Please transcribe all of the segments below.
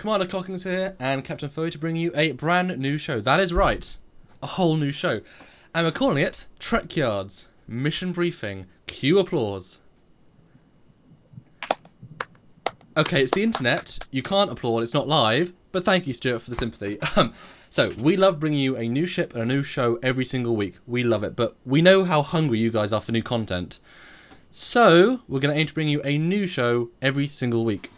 Commander Cockings here, and Captain Foley to bring you a brand new show. That is right, a whole new show. And we're calling it Trekyards, Mission Briefing, cue applause. Okay, it's the internet, you can't applaud, it's not live, but thank you, Stuart, for the sympathy. So, we love bringing you a new ship and a new show every single week. We love it, but we know how hungry you guys are for new content. So, we're going to aim to bring you a new show every single week.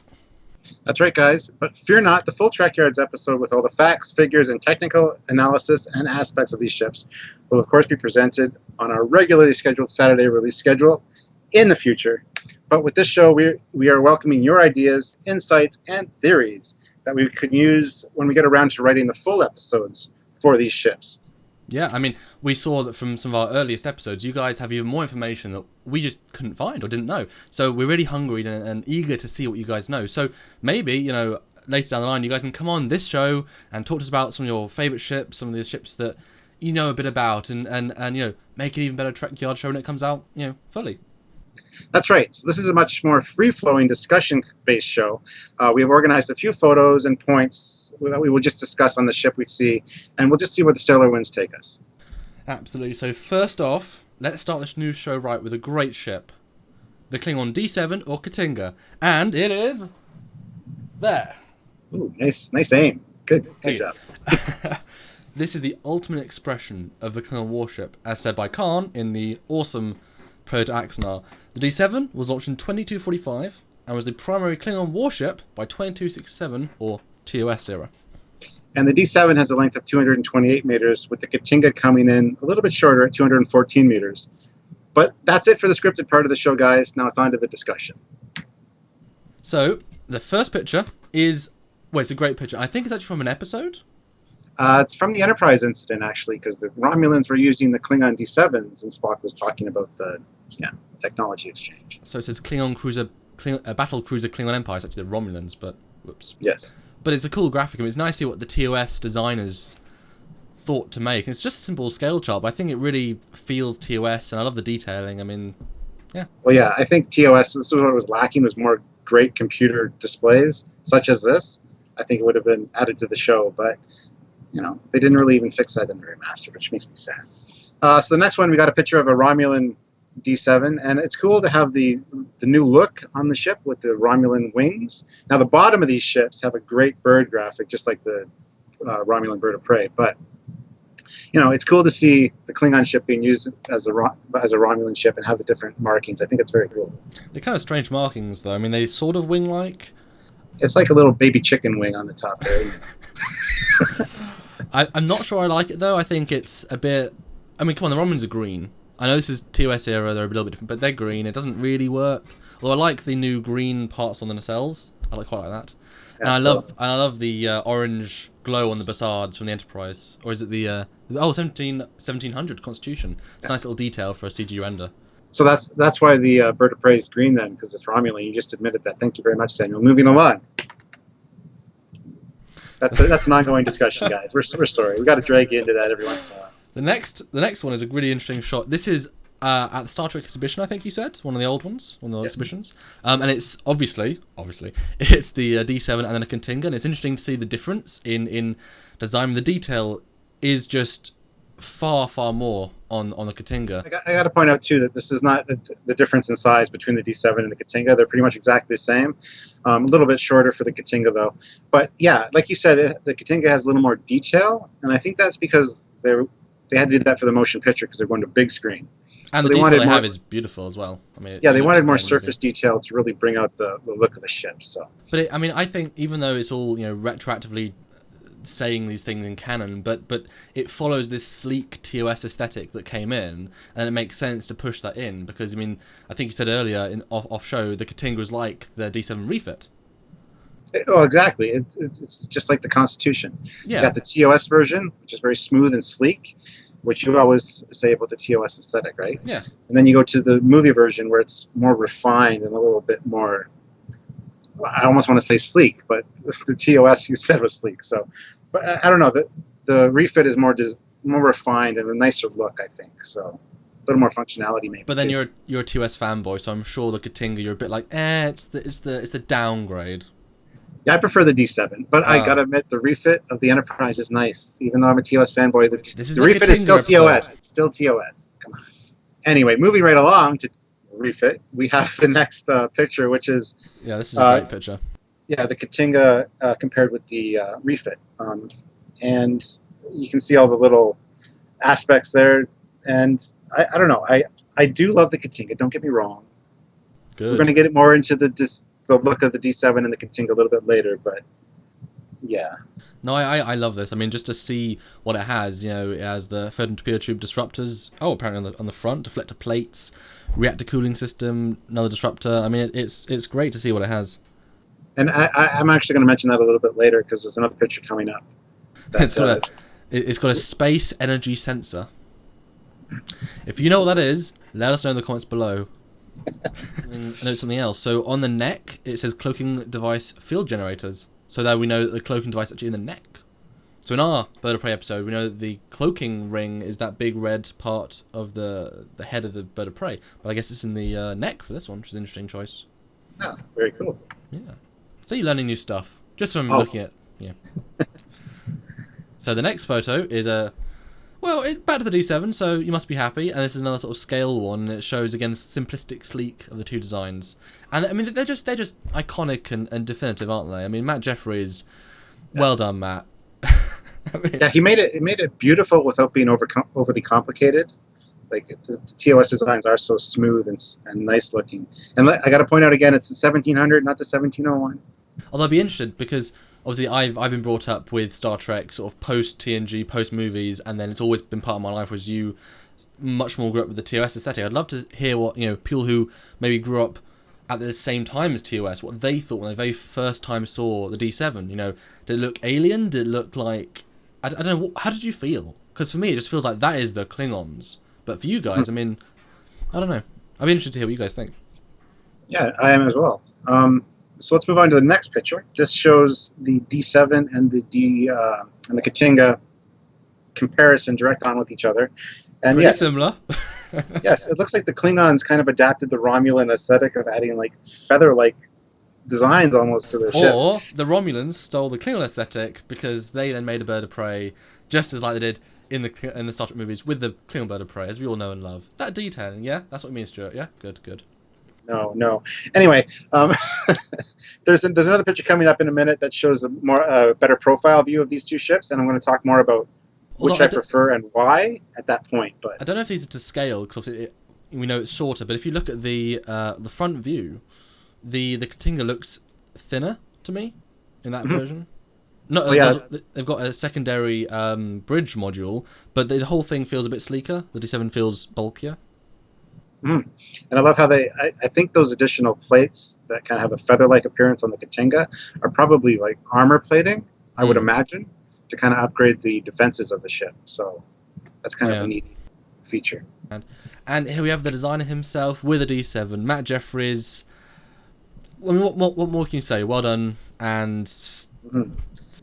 That's right, guys. But fear not, the full Trekyards episode with all the facts, figures, and technical analysis and aspects of these ships will, of course, be presented on our regularly scheduled Saturday release schedule in the future. But with this show, we are welcoming your ideas, insights, and theories that we could use when we get around to writing the full episodes for these ships. Yeah, I mean, we saw that from some of our earliest episodes, you guys have even more information that we just couldn't find or didn't know. So we're really hungry and eager to see what you guys know. So maybe, you know, later down the line, you guys can come on this show and talk to us about some of your favourite ships, some of the ships that you know a bit about, and you know, make an even better Trekyard show when it comes out, you know, fully. That's right. So this is a much more free-flowing, discussion-based show. We have organized a few photos and points that we will just discuss on the ship we see, and we'll just see where the stellar winds take us. Absolutely. So first off, let's start this new show right with a great ship, the Klingon D7 or Katinga, and it is there. Ooh, nice aim. Good job. This is the ultimate expression of the Klingon warship, as said by Khan in the awesome Proto-Axanar. The D7 was launched in 2245 and was the primary Klingon warship by 2267 or TOS era. And the D7 has a length of 228 meters, with the Katinga coming in a little bit shorter at 214 meters. But that's it for the scripted part of the show, guys. Now it's on to the discussion. So, the first picture is... Well, it's a great picture. I think it's actually from an episode. It's from the Enterprise incident, actually, because the Romulans were using the Klingon D7s, and Spock was talking about the technology exchange. So it says battle cruiser Klingon Empire. It's actually the Romulans, but whoops. Yes. But it's a cool graphic. I mean, it's nice to see what the TOS designers thought to make. It's just a simple scale chart, but I think it really feels TOS, and I love the detailing. I mean, yeah. Well, yeah, I think TOS, this is what was lacking, was more great computer displays, such as this. I think it would have been added to the show, but, you know, they didn't really even fix that in the remaster, which makes me sad. So the next one, we got a picture of a Romulan D7, and it's cool to have the new look on the ship with the Romulan wings. Now, the bottom of these ships have a great bird graphic, just like the Romulan bird of prey, but, you know, it's cool to see the Klingon ship being used as a Romulan ship and have the different markings. I think it's very cool. They're kind of strange markings, though. I mean, they sort of wing-like. It's like a little baby chicken wing on the top there. I'm not sure I like it, though. I think it's a bit... I mean, come on, the Romulans are green. I know this is TOS era, they're a little bit different, but they're green. It doesn't really work. Although I like the new green parts on the nacelles. I quite like that. Yeah, and I love the orange glow on the Bassards from the Enterprise. Or is it the 1700 Constitution? It's a nice little detail for a CG render. So that's why the bird of prey is green then, because it's Romulan. You just admitted that. Thank you very much, Samuel. Moving along. That's an ongoing discussion, guys. We're sorry. We got to drag you into that every once in a while. The next one is a really interesting shot. This is at the Star Trek exhibition, I think you said, one of the old ones, one of the old exhibitions. And it's obviously it's the D7 and then a Katinga. And it's interesting to see the difference in design. The detail is just far more on the Katinga. I got to point out too that this is not the difference in size between the D7 and the Katinga. They're pretty much exactly the same. A little bit shorter for the Katinga though. But yeah, like you said, the Katinga has a little more detail, and I think that's because they had to do that for the motion picture because they're going to big screen. And so the detail they have is beautiful as well. I mean, they wanted more surface detail to really bring out the look of the ship. So, but I mean, I think even though it's all, you know, retroactively saying these things in canon, but it follows this sleek TOS aesthetic that came in, and it makes sense to push that in because, I mean, I think you said earlier in off show the Katinga was like the D7 refit. Oh, exactly. It's just like the Constitution. Yeah. You got the TOS version, which is very smooth and sleek, which you always say about the TOS aesthetic, right? Yeah. And then you go to the movie version where it's more refined and a little bit more, I almost want to say sleek, but the TOS you said was sleek. So, but I don't know. The refit is more refined and a nicer look, I think. So, a little more functionality maybe. But then you're a TOS fanboy, so I'm sure the Katinga you're a bit like, it's the downgrade. Yeah, I prefer the D7, but I gotta admit the refit of the Enterprise is nice. Even though I'm a TOS fanboy, the refit is still TOS. It's still TOS. Come on. Anyway, moving right along to refit, we have the next picture, which is this is a great picture. Yeah, the Katinga compared with the refit, and you can see all the little aspects there. And I don't know, I do love the Katinga. Don't get me wrong. Good. We're going to get more into the look of the D7 and the Katinga a little bit later, but yeah. No, I love this. I mean, just to see what it has, it has the third and torpedo tube disruptors. Oh, apparently on the front, deflector plates, reactor cooling system, another disruptor. I mean, it's great to see what it has. And I'm actually going to mention that a little bit later because there's another picture coming up. That, it's got a space energy sensor. If you know what that is, let us know in the comments below. And note something else. So on the neck, it says cloaking device field generators. So that we know that the cloaking device is actually in the neck. So in our Bird of Prey episode, we know that the cloaking ring is that big red part of the head of the Bird of Prey. But I guess it's in the neck for this one, which is an interesting choice. Oh, very cool. Yeah. So you're learning new stuff just from looking at So the next photo is back to the D7, so you must be happy. And this is another sort of scale one. It shows again the simplistic sleek of the two designs. And I mean they're just iconic and definitive, aren't they? I mean Matt Jeffries, well done, Matt. Yeah, he made it beautiful without being overly complicated. Like the TOS designs are so smooth and nice looking. And I got to point out again, it's the 1700, not the 1701. Although I'd be interested because obviously I've been brought up with Star Trek sort of post TNG, post movies, and then it's always been part of my life. Whereas you much more grew up with the TOS aesthetic. I'd love to hear what people who maybe grew up at the same time as TOS, what they thought when they very first time saw the D7. Did it look alien? Did it look like I don't know? How did you feel? Because for me, it just feels like that is the Klingons. But for you guys, I mean, I don't know. I'd be interested to hear what you guys think. Yeah, I am as well. So let's move on to the next picture. This shows the D7 and the Katinga comparison direct on with each other. And pretty similar. Yes, it looks like the Klingons kind of adapted the Romulan aesthetic of adding like feather-like designs almost to their ships. Or the Romulans stole the Klingon aesthetic because they then made a Bird of Prey just as like they did in the Star Trek movies with the Klingon Bird of Prey, as we all know and love. That detailing, yeah? That's what you mean, Stuart, yeah? Good. No. Anyway, there's another picture coming up in a minute that shows a better profile view of these two ships, and I'm going to talk more about which I prefer and why at that point. But I don't know if these are to scale because we know it's shorter. But if you look at the front view, the Katinga looks thinner to me in that version. No, they've got a secondary bridge module, but the whole thing feels a bit sleeker. The D7 feels bulkier. And I love how I think those additional plates that kind of have a feather-like appearance on the Katinga are probably like armor plating, I would imagine, to kind of upgrade the defenses of the ship. So that's kind of a neat feature. And here we have the designer himself with a D7, Matt Jeffries. I mean, what more can you say? Well done. And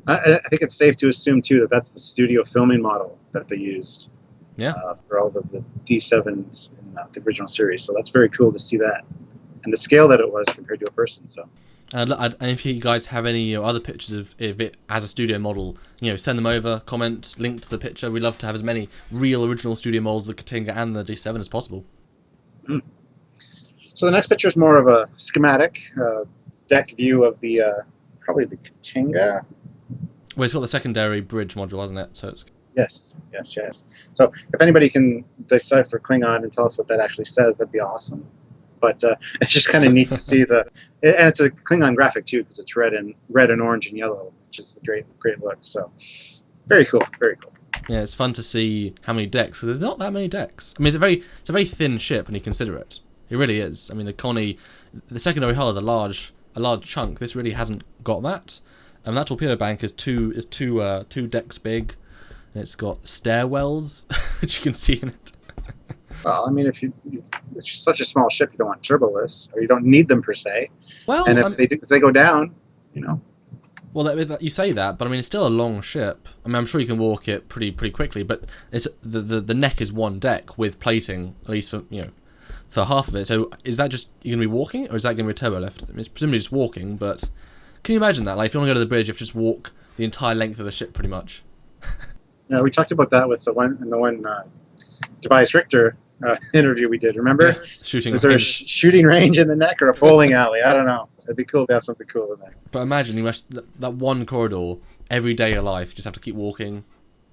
I think it's safe to assume, too, that that's the studio filming model that they used for all of the D7s in the original series. So that's very cool to see that. And the scale that it was compared to a person. So. And if you guys have any other pictures of it as a studio model, send them over, comment, link to the picture. We'd love to have as many real original studio models of the Katinga and the D7 as possible. So the next picture is more of a schematic deck view of the probably the Katinga. Well, it's got the secondary bridge module, hasn't it? So it's Yes. So if anybody can decipher Klingon and tell us what that actually says, that'd be awesome. But it's just kind of neat to see and it's a Klingon graphic too, because it's red and orange and yellow, which is a great look. So very cool. Yeah, it's fun to see how many decks, because there's not that many decks. I mean, it's a very thin ship when you consider it. It really is. I mean, the secondary hull is a large chunk. This really hasn't got that. And that torpedo bank is two decks big, and it's got stairwells, which you can see in it. Well, I mean, it's such a small ship, you don't want turbolists, or you don't need them per se. Well, and if they go down, Well, you say that, but I mean, it's still a long ship. I mean, I'm sure you can walk it pretty quickly, but it's the neck is one deck with plating, at least for half of it. So is that just you're gonna be walking, or is that gonna be a turbo lift? I mean, it's presumably just walking, but Can you imagine that? Like, if you want to go to the bridge, you have to just walk the entire length of the ship, pretty much. Yeah, we talked about that with the one Tobias Richter interview we did. Remember? Shooting. Was there a shooting range in the neck or a bowling alley? I don't know. It'd be cool to have something cool in there. But imagine you must that one corridor every day of your life. You just have to keep walking.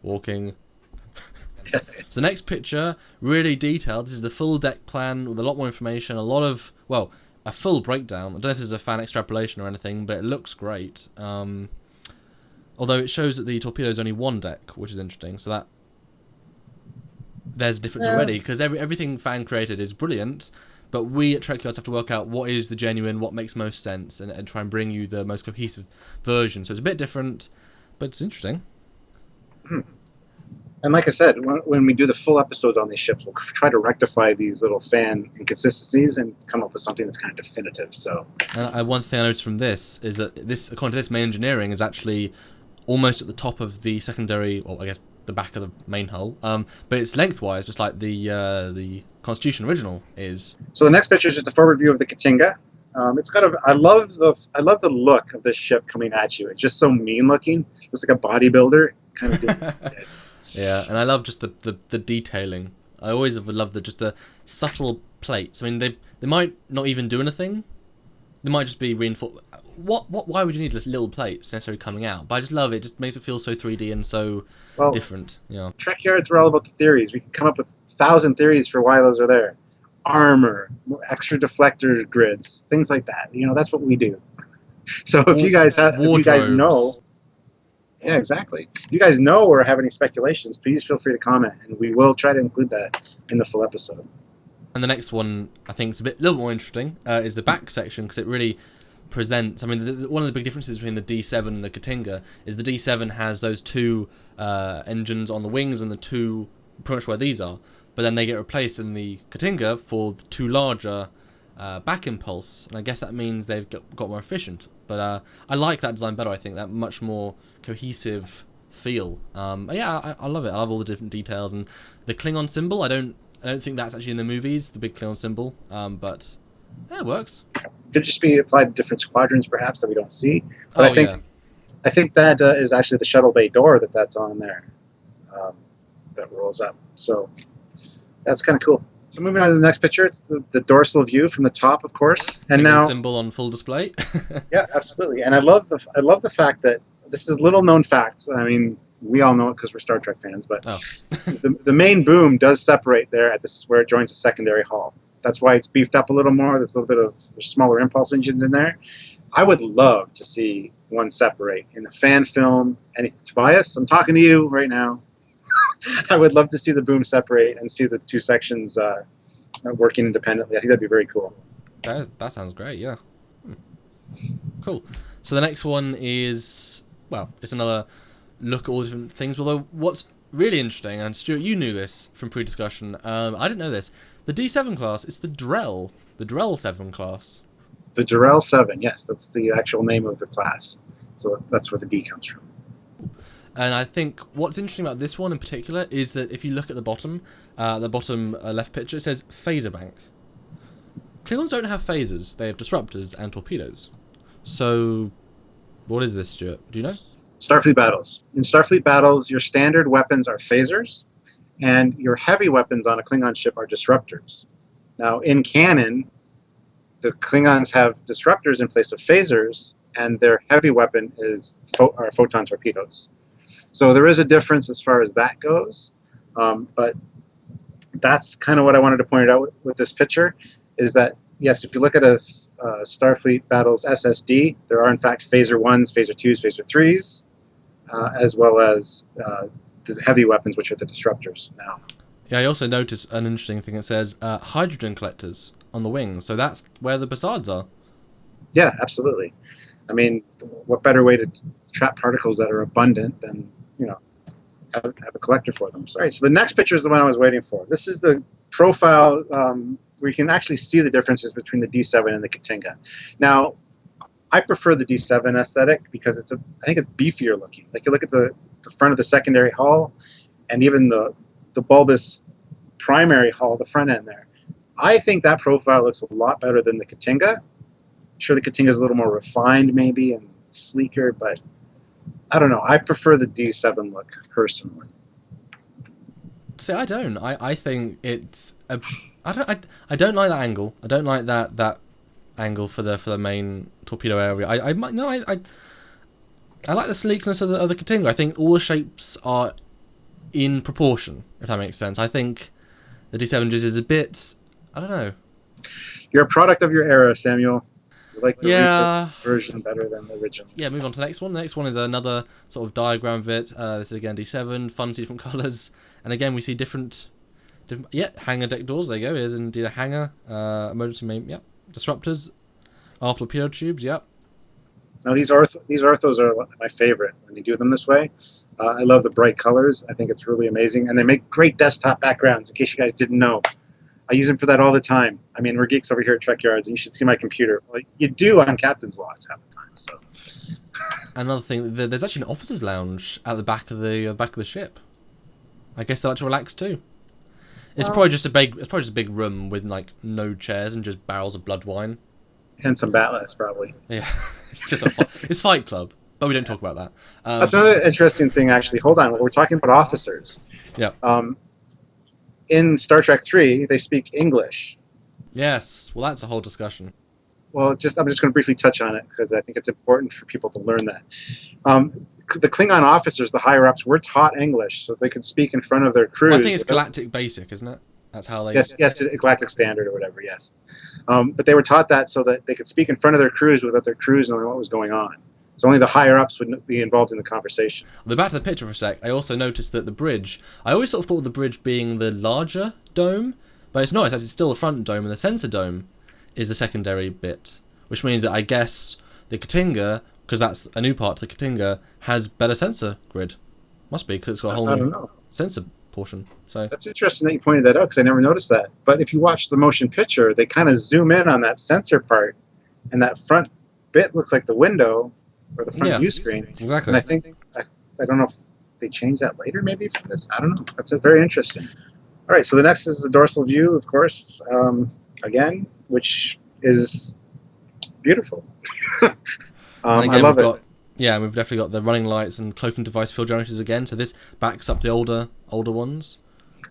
So the next picture, really detailed. This is the full deck plan with a lot more information. A full breakdown. I don't know if this is a fan extrapolation or anything, but it looks great. Although it shows that the torpedo is only one deck, which is interesting. So that there's a difference already, because everything fan created is brilliant, but we at Trekyards have to work out what is the genuine, what makes most sense, and try and bring you the most cohesive version. So it's a bit different, but it's interesting. And like I said, when we do the full episodes on these ships, we'll try to rectify these little fan inconsistencies and come up with something that's kind of definitive. So, one thing I noticed from this is that this, according to this, main engineering is actually almost at the top of the secondary, or I guess the back of the main hull, but it's lengthwise, just like the Constitution original is. So the next picture is just a forward view of the Katinga. It's got I love the look of this ship coming at you. It's just so mean looking. It's like a bodybuilder kind of. Yeah, and I love just the detailing. I always have loved the subtle plates. I mean, they might not even do anything. They might just be reinforced. Why would you need this little plates necessarily coming out? But I just love it. It just makes it feel so 3D and so different. Yeah. Trekyards were all about the theories. We can come up with 1,000 theories for why those are there. Armor, extra deflector grids, things like that. That's what we do. So if you guys know. Yeah, exactly. If you guys know or have any speculations, please feel free to comment, and we will try to include that in the full episode. And the next one, I think, is a little more interesting, is the back section, because it really presents. I mean, one of the big differences between the D7 and the Katinga is the D7 has those two engines on the wings and the two, pretty much where these are, but then they get replaced in the Katinga for the two larger back impulse, and I guess that means they've got more efficient. But I like that design better. I think that much more cohesive feel. Yeah, I love it. I love all the different details, and the Klingon symbol. I don't think that's actually in the movies, the big Klingon symbol. But yeah, it works. Could just be applied to different squadrons, perhaps, that we don't see. But I think that is actually the shuttle bay door that's on there that rolls up. So that's kind of cool. So moving on to the next picture, it's the dorsal view from the top, of course, and now symbol on full display. Yeah, absolutely. And I love the fact that this is a little known fact. I mean, we all know it because we're Star Trek fans, but the main boom does separate there at this where it joins the secondary hull. That's why it's beefed up a little more. There's a little bit of smaller impulse engines in there. I would love to see one separate in a fan film. And Tobias, I'm talking to you right now. I would love to see the boom separate and see the two sections working independently. I think that'd be very cool. That sounds great, yeah. Cool. So the next one is, it's another look at all different things. Although what's really interesting, and Stuart, you knew this from pre-discussion, I didn't know this. The D7 class, it's the Drell 7 class. The Drell 7, yes, that's the actual name of the class. So that's where the D comes from. And I think what's interesting about this one in particular is that if you look at the bottom left picture, it says phaser bank. Klingons don't have phasers; they have disruptors and torpedoes. So, what is this, Stuart? Do you know? Starfleet battles. In Starfleet battles, your standard weapons are phasers, and your heavy weapons on a Klingon ship are disruptors. Now, in canon, the Klingons have disruptors in place of phasers, and their heavy weapon are photon torpedoes. So there is a difference as far as that goes, but that's kind of what I wanted to point out with this picture, is that, yes, if you look at a Starfleet Battles SSD, there are in fact Phaser 1s, Phaser 2s, Phaser 3s, as well as the heavy weapons, which are the disruptors now. Yeah, I also noticed an interesting thing. It says hydrogen collectors on the wings, so that's where the Basards are. Yeah, absolutely. I mean, what better way to trap particles that are abundant than, have a collector for them. So the next picture is the one I was waiting for. This is the profile where you can actually see the differences between the D7 and the Katinga. Now, I prefer the D7 aesthetic because I think it's beefier looking. Like you look at the front of the secondary hull and even the bulbous primary hull, the front end there. I think that profile looks a lot better than the Katinga. I'm sure the Katinga is a little more refined maybe and sleeker, but I don't know. I prefer the D7 look personally. See, I don't. I think it's a. I don't like that angle. I don't like that angle for the main torpedo area. I might no. I like the sleekness of the Katinga. I think all the shapes are in proportion, if that makes sense. I think the D7 just is a bit. I don't know. You're a product of your era, Samuel. You like the Yeah. refit version better than the original. Yeah, move on to the next one. The next one is another sort of diagram of it. This is again D7, fun to see different colours. And again, we see different hangar deck doors. There you go. Here's indeed a hangar. Emergency main, yep. Disruptors. After torpedo tubes, yep. Now these orthos are my favorite when they do them this way. I love the bright colors. I think it's really amazing. And they make great desktop backgrounds, in case you guys didn't know. I use them for that all the time. I mean, we're geeks over here at Trekyards, and you should see my computer. Well, you do on Captain's Logs half the time. So Another thing, there's actually an officer's lounge at the back of the ship. I guess they like to relax too. It's probably just a big room with like no chairs and just barrels of blood wine. And some batless, probably. Yeah, it's just it's Fight Club, but we don't talk about that. That's another interesting thing, actually. Hold on, we're talking about officers. Yeah. In Star Trek 3, they speak English. Yes. Well, that's a whole discussion. Well, I'm just going to briefly touch on it because I think it's important for people to learn that. The Klingon officers, the higher-ups, were taught English so they could speak in front of their crews. Well, I think it's Galactic Basic, isn't it? That's how they... Yes, Galactic Standard or whatever, yes. But they were taught that so that they could speak in front of their crews without their crews knowing what was going on. So only the higher-ups would be involved in the conversation. Well, back to the picture for a sec, I also noticed that the bridge... I always sort of thought of the bridge being the larger dome, but it's not. It's actually still the front dome, and the sensor dome is the secondary bit, which means that I guess the Katinga, because that's a new part to the Katinga, has better sensor grid. Must be, because it's got a whole new sensor portion. So that's interesting that you pointed that out, because I never noticed that. But if you watch the motion picture, they kind of zoom in on that sensor part, and that front bit looks like the window, or the front view screen. Exactly. And I think, I don't know if they changed that later maybe for this. I don't know. That's very interesting. All right, so the next is the dorsal view, of course, again, which is beautiful. I love it. Yeah, we've definitely got the running lights and cloaking device field generators again, so this backs up the older ones.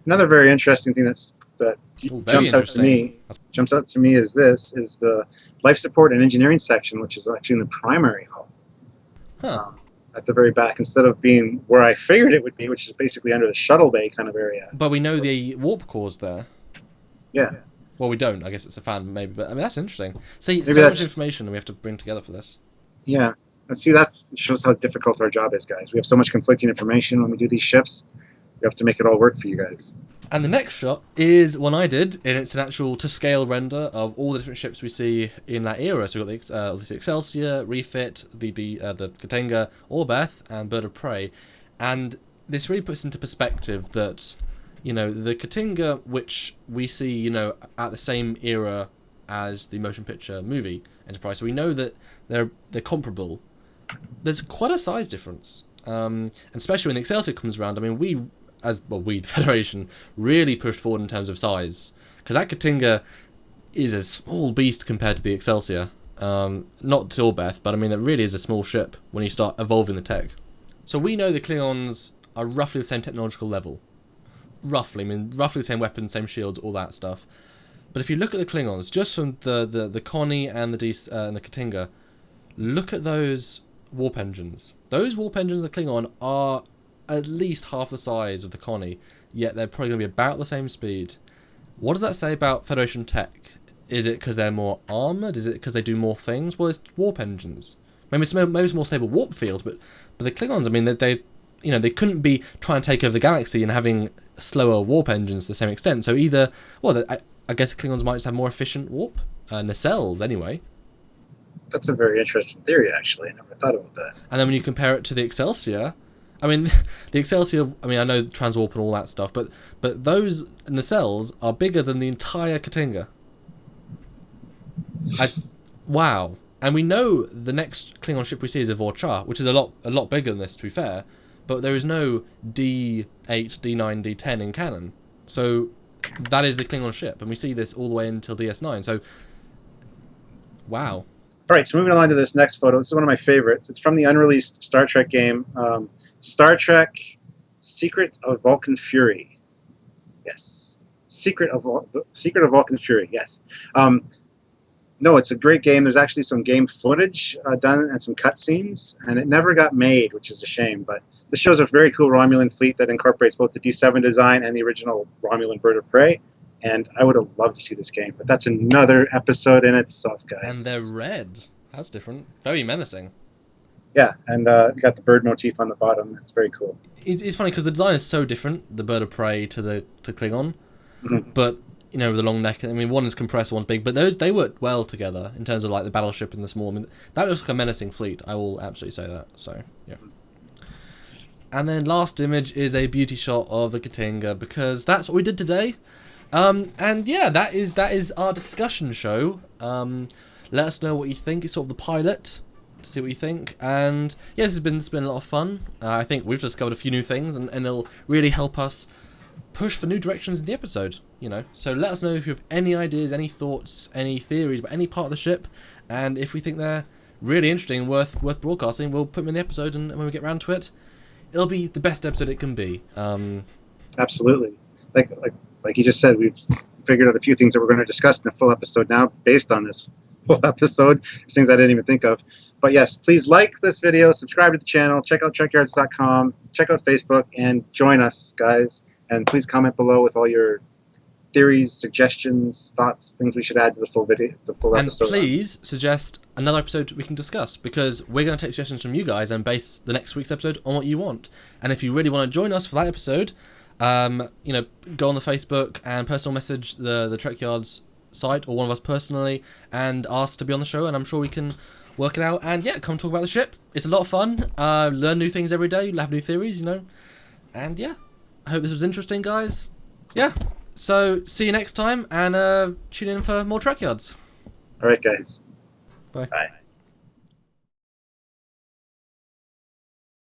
Another very interesting thing that jumps out to me is the life support and engineering section, which is actually in the primary hull. Huh. At the very back, instead of being where I figured it would be, which is basically under the shuttle bay kind of area. But we know the warp core's there. Yeah. Well, we don't. I guess it's a fan, maybe. But I mean, that's interesting. See, maybe so much information that we have to bring together for this. Yeah. And see, that shows how difficult our job is, guys. We have so much conflicting information when we do these ships. We have to make it all work for you guys. And the next shot is one I did, and it's an actual to-scale render of all the different ships we see in that era. So we've got the Excelsior, Refit, the Katinga, Orbeth, and Bird of Prey. And this really puts into perspective that, you know, the Katinga, which we see, you know, at the same era as the motion picture movie Enterprise, so we know that they're comparable. There's quite a size difference, and especially when the Excelsior comes around. I mean, we, the Federation, really pushed forward in terms of size, because that Katinga is a small beast compared to the Excelsior. Not to Orbeth, but I mean, it really is a small ship when you start evolving the tech. So we know the Klingons are roughly the same technological level. Roughly the same weapons, same shields, all that stuff. But if you look at the Klingons, just from the Connie and the Katinga, look at those warp engines. Those warp engines of the Klingon are at least half the size of the Connie, yet they're probably going to be about the same speed. What does that say about Federation tech? Is it because they're more armoured? Is it because they do more things? Well, it's warp engines. Maybe it's more stable warp field, but the Klingons, I mean, they couldn't be trying to take over the galaxy and having slower warp engines to the same extent. So either, well, I guess the Klingons might just have more efficient warp nacelles anyway. That's a very interesting theory, actually. I never thought about that. And then when you compare it to the Excelsior, I mean, the Excelsior, I mean, I know transwarp and all that stuff, but those nacelles are bigger than the entire Katinga. Wow. And we know the next Klingon ship we see is a Vorcha, which is a lot bigger than this, to be fair, but there is no D8, D9, D10 in canon. So that is the Klingon ship, and we see this all the way until DS9. So, wow. All right, so moving along to this next photo. This is one of my favorites. It's from the unreleased Star Trek game, Star Trek Secret of Vulcan Fury. Yes. Secret of Vulcan Fury, yes. No, it's a great game. There's actually some game footage done and some cutscenes, and it never got made, which is a shame. But this shows a very cool Romulan fleet that incorporates both the D7 design and the original Romulan bird of prey. And I would have loved to see this game, but that's another episode in itself, guys. And they're red. That's different. Very menacing. Yeah, and got the bird motif on the bottom. It's very cool. It's funny because the design is so different, the bird of prey to Klingon. Mm-hmm. But, you know, with the long neck, I mean, one is compressed, one's big, but they work well together in terms of, like, the battleship and the small. I mean, that looks like a menacing fleet. I will absolutely say that. So, yeah. And then last image is a beauty shot of the Katinga, because that's what we did today. And yeah, that is our discussion show. Let us know what you think. It's sort of the pilot, to see what you think. And yeah, it's been a lot of fun. I think we've discovered a few new things, and it'll really help us push for new directions in the episode. You know, so let us know if you have any ideas, any thoughts, any theories about any part of the ship, and if we think they're really interesting and worth broadcasting, we'll put them in the episode, and when we get around to it, it'll be the best episode it can be. Absolutely. Like you just said, we've figured out a few things that we're going to discuss in the full episode now based on this full episode. Things I didn't even think of. But yes, please like this video, subscribe to the channel, check out Trekyards.com, check out Facebook, and join us, guys. And please comment below with all your theories, suggestions, thoughts, things we should add to the full video, the full episode. And please suggest another episode we can discuss, because we're going to take suggestions from you guys and base the next week's episode on what you want. And if you really want to join us for that episode, you know, go on the Facebook and personal message the Trekyards site or one of us personally and ask to be on the show, and I'm sure we can work it out. And yeah, come talk about the ship. It's a lot of fun. Learn new things every day. Have new theories, you know. And yeah, I hope this was interesting, guys. Yeah, so see you next time, and tune in for more Trekyards. All right, guys. Bye. Bye.